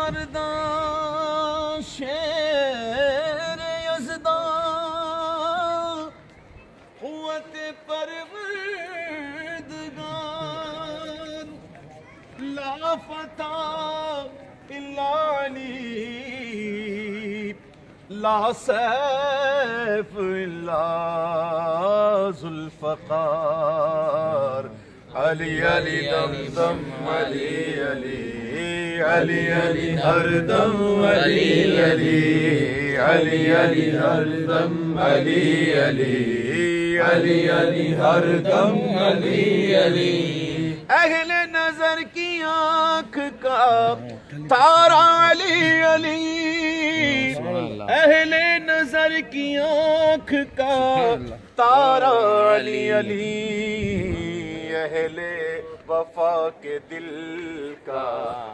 یارداں شیر یزداں قوت پروردگار لا فتح الا علی لا سیف الا ذوالفقار علی علی دم دم علی علی علی علی ہر دم علی علی علی علی ہر دم علی علی علی علی ہر دم علی علی اہل نظر کی آنکھ کا تارا علی علی اہل نظر کی آنکھ کا تارا علی علی اہل وفا کے دل کا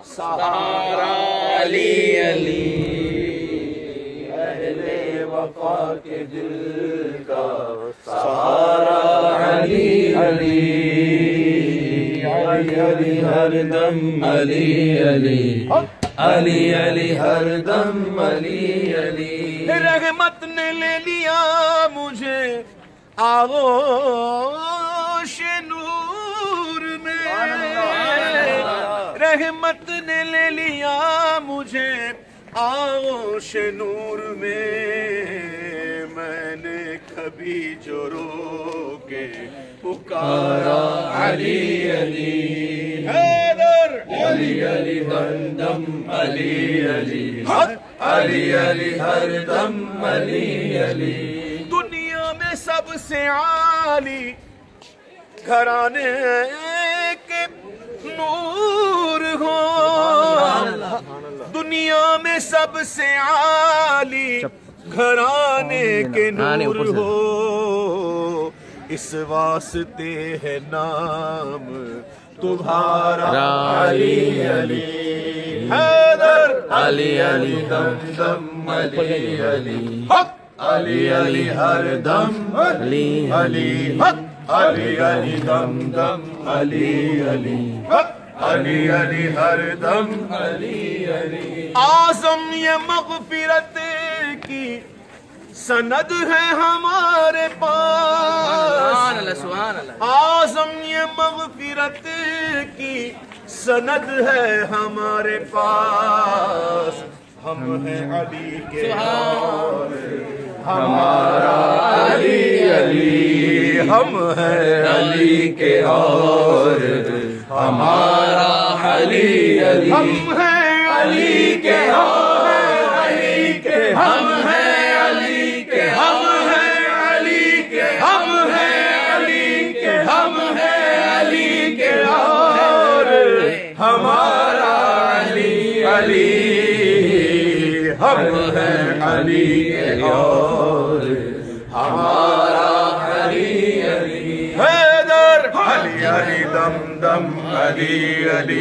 سہارا علی علی اہل وفا کے دل کا سہارا علی علی علی علی ہر دم علی علی علی علی ہر دم علی علی رحمت نے لے لیا مجھے آغوش نور میں رحمت نے لے لیا مجھے آغوش نور میں میں نے کبھی جو رو کے پکارا علی علی حیدر علی علی ہر دم علی علی علی علی ہر دم علی علی دنیا میں سب سے عالی گھرانے کے نور ہو دنیا میں سب سے عالی گھرانے کے نور ہو اس واسطے ہے نام تمہارا علی علی حیدر علی علی دم دم علی علی علی علی ہر دم علی علی علی علی دم دم علی علی علی علی ہر دم علی علی اعظم یہ مغفرت کی سند ہے ہمارے پاس اعظم یہ مغفرت کی سند ہے ہمارے پاس ہم ہیں علی کے اور ہمارا علی علی ہم ہیں علی کے اور ہمارا علی علی ہم ہیں علی کے اور علی کے ہم ہیں علی کے ہم ہیں علی کے ہم ہیں علی کے ہم ہیں علی کے اور ہمارا علی علی ہم ہیں علی کے اور ہمارا علی علی حیدر علی علی دم دم علی علی